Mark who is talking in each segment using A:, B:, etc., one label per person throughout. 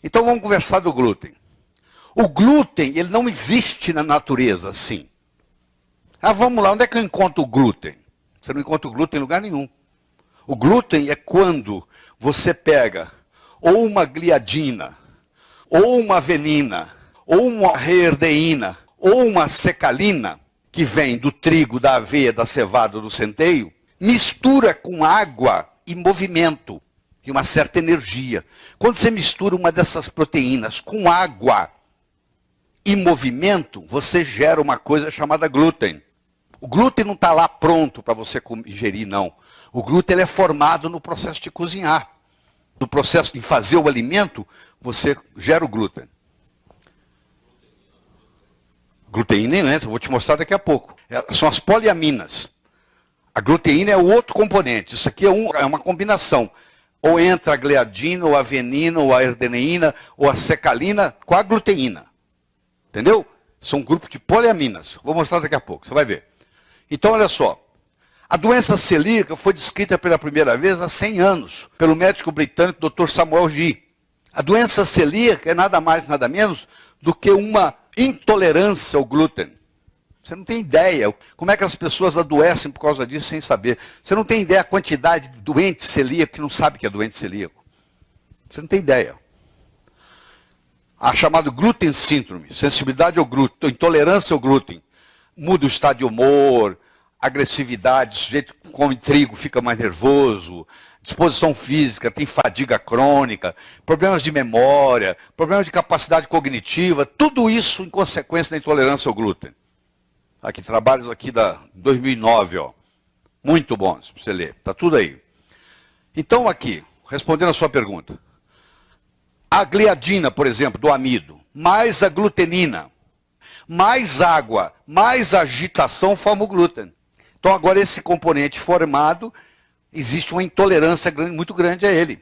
A: Então vamos conversar do glúten. O glúten, ele não existe na natureza assim. Ah, vamos lá, onde é que eu encontro o glúten? Você não encontra o glúten em lugar nenhum. O glúten é quando você pega ou uma gliadina, ou uma avenina, ou uma reerdeína, ou uma secalina, que vem do trigo, da aveia, da cevada, do centeio, mistura com água e movimento, e uma certa energia. Quando você mistura uma dessas proteínas com água e movimento, você gera uma coisa chamada glúten. O glúten não está lá pronto para você ingerir, não. O glúten ele é formado no processo de cozinhar. No processo de fazer o alimento, você gera o glúten. Gluteína não entra, vou te mostrar daqui a pouco. São as poliaminas. A gluteína é o outro componente. Isso aqui é uma combinação. Ou entra a gliadina, ou a avenina, ou a ardeneína, ou a secalina com a gluteína. Entendeu? São um grupo de poliaminas. Vou mostrar daqui a pouco, você vai ver. Então, olha só. A doença celíaca foi descrita pela primeira vez há 100 anos, pelo médico britânico Dr. Samuel G. A doença celíaca é nada mais, nada menos do que uma intolerância ao glúten. Você não tem ideia como é que as pessoas adoecem por causa disso sem saber. Você não tem ideia a quantidade de doente celíaco que não sabe que é doente celíaco. Você não tem ideia. A chamada glúten síndrome, sensibilidade ao glúten, intolerância ao glúten, muda o estado de humor, agressividade, o sujeito que come trigo fica mais nervoso, disposição física, tem fadiga crônica, problemas de memória, problemas de capacidade cognitiva, tudo isso em consequência da intolerância ao glúten. Aqui, trabalhos aqui da 2009, ó, muito bons para você ler, está tudo aí. Então aqui, respondendo a sua pergunta, a gliadina, por exemplo, do amido, mais a glutenina, mais água, mais agitação forma o glúten. Então agora esse componente formado, existe uma intolerância muito grande a ele.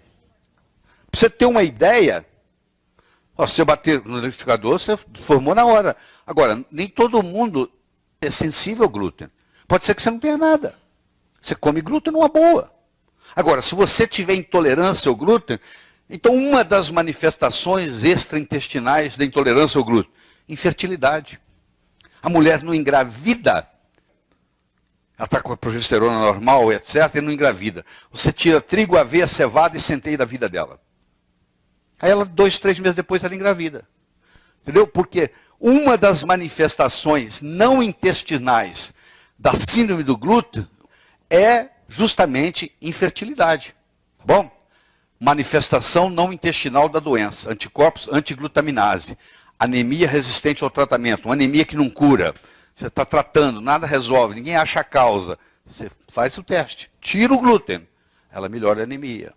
A: Para você ter uma ideia, ó, se você bater no liquidificador, você formou na hora. Agora, nem todo mundo é sensível ao glúten. Pode ser que você não tenha nada. Você come glúten numa boa. Agora, se você tiver intolerância ao glúten, então uma das manifestações extraintestinais da intolerância ao glúten, infertilidade. A mulher não engravida, ela está com a progesterona normal, etc., e não engravida. Você tira trigo, aveia, cevada e centeio da vida dela. Aí ela, 2, 3 meses depois, ela engravida. Entendeu? Porque uma das manifestações não intestinais da síndrome do glúten é justamente infertilidade. Tá bom? Manifestação não intestinal da doença, anticorpos antiglutaminase, anemia resistente ao tratamento, uma anemia que não cura. Você está tratando, nada resolve, ninguém acha a causa. Você faz o teste, tira o glúten, ela melhora a anemia.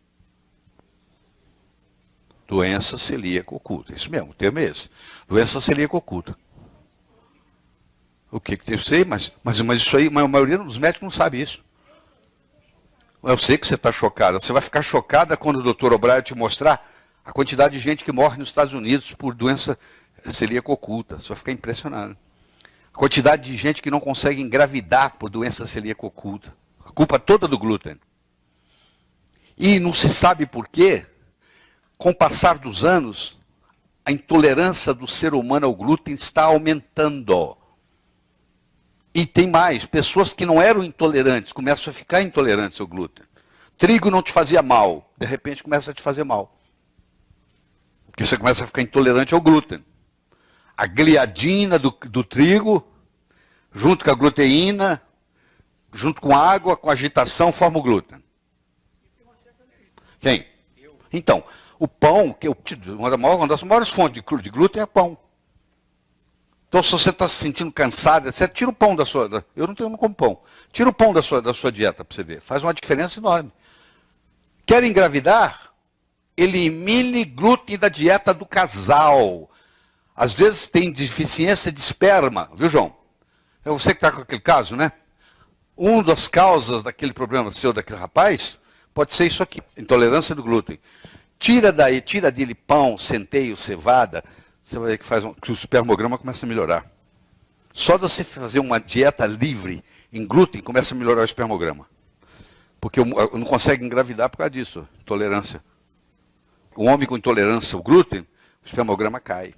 A: Doença celíaca oculta, isso mesmo, o termo é esse. Doença celíaca oculta. O que eu sei, mas isso aí, a maioria dos médicos não sabe isso. Eu sei que você está chocada. Você vai ficar chocada quando o Dr. O'Brien te mostrar a quantidade de gente que morre nos Estados Unidos por doença celíaca oculta. Você vai ficar impressionado. A quantidade de gente que não consegue engravidar por doença celíaca oculta. A culpa toda do glúten. E não se sabe por quê, com o passar dos anos, a intolerância do ser humano ao glúten está aumentando. E tem mais, pessoas que não eram intolerantes, começam a ficar intolerantes ao glúten. Trigo não te fazia mal, de repente começa a te fazer mal. Porque você começa a ficar intolerante ao glúten. A gliadina do trigo, junto com a gluteína, junto com a água, com a agitação, forma o glúten. Quem? Então, o pão, que uma das maiores fontes de glúten é pão. Então, se você está se sentindo cansado, etc., tira o pão da sua... Eu não como pão. Tira o pão da sua dieta para você ver. Faz uma diferença enorme. Quer engravidar? Elimine glúten da dieta do casal. Às vezes tem deficiência de esperma, viu, João? É você que está com aquele caso, né? Uma das causas daquele problema seu, daquele rapaz, pode ser isso aqui, intolerância do glúten. Tira dele pão, centeio, cevada, você vai ver que o espermograma começa a melhorar. Só de você fazer uma dieta livre em glúten, começa a melhorar o espermograma. Porque não consegue engravidar por causa disso, intolerância. um homem com intolerância ao glúten, o espermograma cai.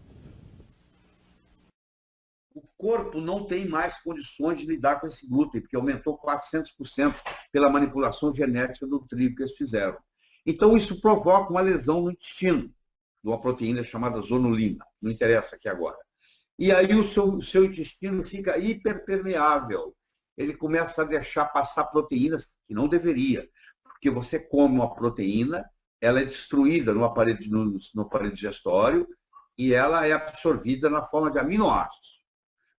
A: O corpo não tem mais condições de lidar com esse glúten, porque aumentou 400% pela manipulação genética do trigo que eles fizeram. Então, isso provoca uma lesão no intestino, de uma proteína chamada zonulina. Não interessa aqui agora. E aí o seu intestino fica hiperpermeável. Ele começa a deixar passar proteínas que não deveria. Porque você come uma proteína, ela é destruída no aparelho digestório e ela é absorvida na forma de aminoácidos.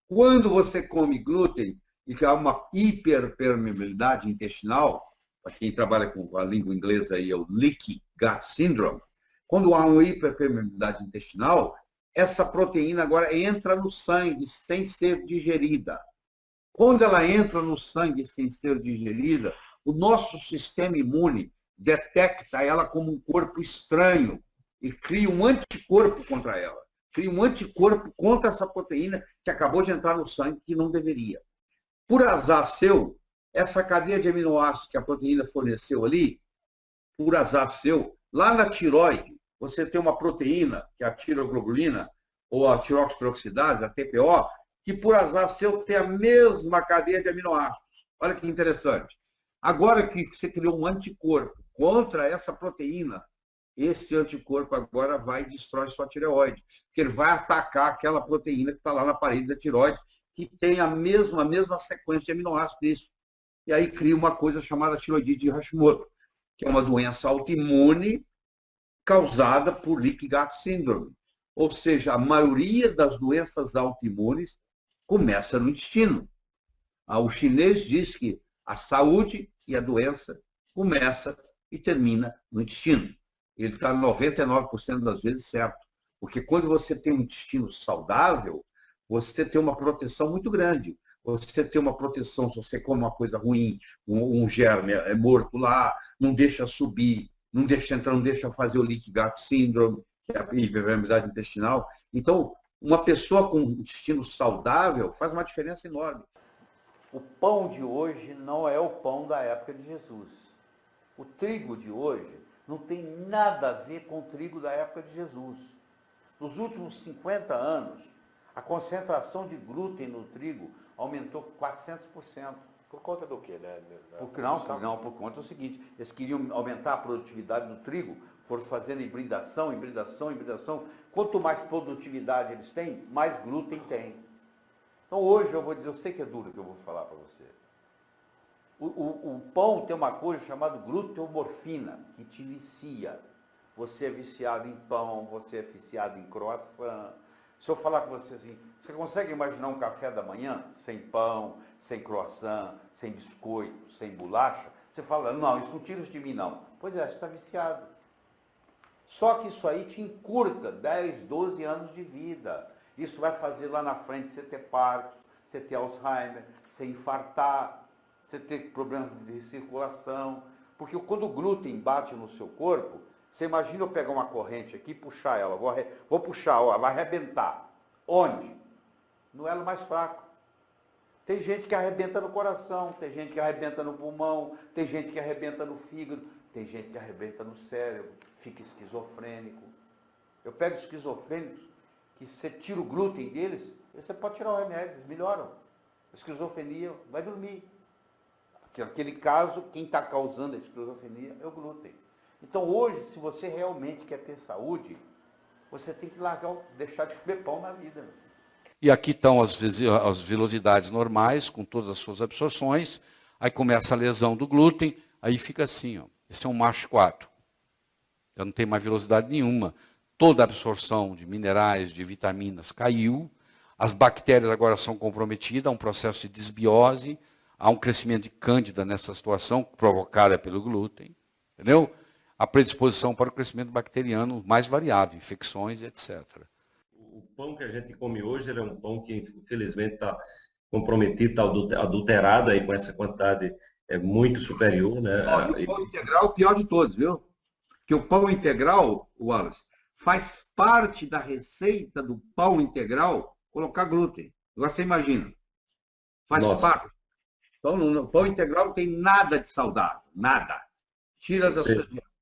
A: Quando você come glúten e que há uma hiperpermeabilidade intestinal, para quem trabalha com a língua inglesa aí, é o Leaky Gut Syndrome, quando há uma hiperpermeabilidade intestinal, essa proteína agora entra no sangue sem ser digerida. Quando ela entra no sangue sem ser digerida, o nosso sistema imune detecta ela como um corpo estranho e cria um anticorpo contra ela. Cria um anticorpo contra essa proteína que acabou de entrar no sangue que não deveria. Por azar seu, essa cadeia de aminoácidos que a proteína forneceu ali, por azar seu, lá na tireoide, você tem uma proteína, que é a tiroglobulina, ou a tiroxiperoxidase, a TPO, que por azar seu tem a mesma cadeia de aminoácidos. Olha que interessante. Agora que você criou um anticorpo contra essa proteína, esse anticorpo agora vai e destrói sua tireoide, porque ele vai atacar aquela proteína que está lá na parede da tireoide, que tem a mesma sequência de aminoácidos disso. E aí cria uma coisa chamada tiroidite de Hashimoto, que é uma doença autoimune causada por Leaky Gut Syndrome. Ou seja, a maioria das doenças autoimunes começa no intestino. O chinês diz que a saúde e a doença começa e termina no intestino. Ele está 99% das vezes certo. Porque quando você tem um intestino saudável, você tem uma proteção muito grande. Você tem uma proteção se você come uma coisa ruim, um germe é morto lá, não deixa subir, não deixa entrar, não deixa fazer o Leaky Gut Syndrome, que é a hiperpermeabilidade intestinal. Então, uma pessoa com um intestino saudável faz uma diferença enorme.
B: O pão de hoje não é o pão da época de Jesus. O trigo de hoje não tem nada a ver com o trigo da época de Jesus. Nos últimos 50 anos, a concentração de glúten no trigo aumentou 400%.
C: Por conta do quê, né?
B: Não, por conta do seguinte, eles queriam aumentar a produtividade do trigo, foram fazendo hibridação. Quanto mais produtividade eles têm, mais glúten tem. Então hoje eu sei que é duro o que eu vou falar para você. O pão tem uma coisa chamada gluteomorfina, que te vicia. Você é viciado em pão, você é viciado em croissant. Se eu falar com você assim, você consegue imaginar um café da manhã sem pão, sem croissant, sem biscoito, sem bolacha? Você fala, não, isso não tira isso de mim, não. Pois é, você está viciado. Só que isso aí te encurta 10, 12 anos de vida. Isso vai fazer lá na frente você ter Parkinson, você ter Alzheimer, você infartar, você ter problemas de circulação. Porque quando o glúten bate no seu corpo, você imagina eu pegar uma corrente aqui e puxar ela. Vou puxar, ó, vai arrebentar. Onde? No elo mais fraco. Tem gente que arrebenta no coração, tem gente que arrebenta no pulmão, tem gente que arrebenta no fígado, tem gente que arrebenta no cérebro, fica esquizofrênico. Eu pego esquizofrênicos, que você tira o glúten deles, você pode tirar o remédio, eles melhoram. A esquizofrenia vai dormir. Naquele caso, quem está causando a esquizofrenia é o glúten. Então hoje, se você realmente quer ter saúde, você tem que deixar de comer pão na vida.
A: E aqui estão as velocidades normais, com todas as suas absorções, aí começa a lesão do glúten, aí fica assim, ó. Esse é um macho 4. Então não tem mais velocidade nenhuma. Toda a absorção de minerais, de vitaminas caiu, as bactérias agora são comprometidas, há um processo de desbiose, há um crescimento de cândida nessa situação, provocada pelo glúten, entendeu? A predisposição para o crescimento bacteriano mais variado, infecções, etc.
C: O pão que a gente come hoje é um pão que, infelizmente, está comprometido, está adulterado aí com essa quantidade muito superior, né?
A: O pão integral é o pior de todos, viu? Porque o pão integral, Wallace, faz parte da receita do pão integral colocar glúten. Agora você imagina. Faz parte. Então, no pão integral não tem nada de saudável. Nada. Tira da sua dieta.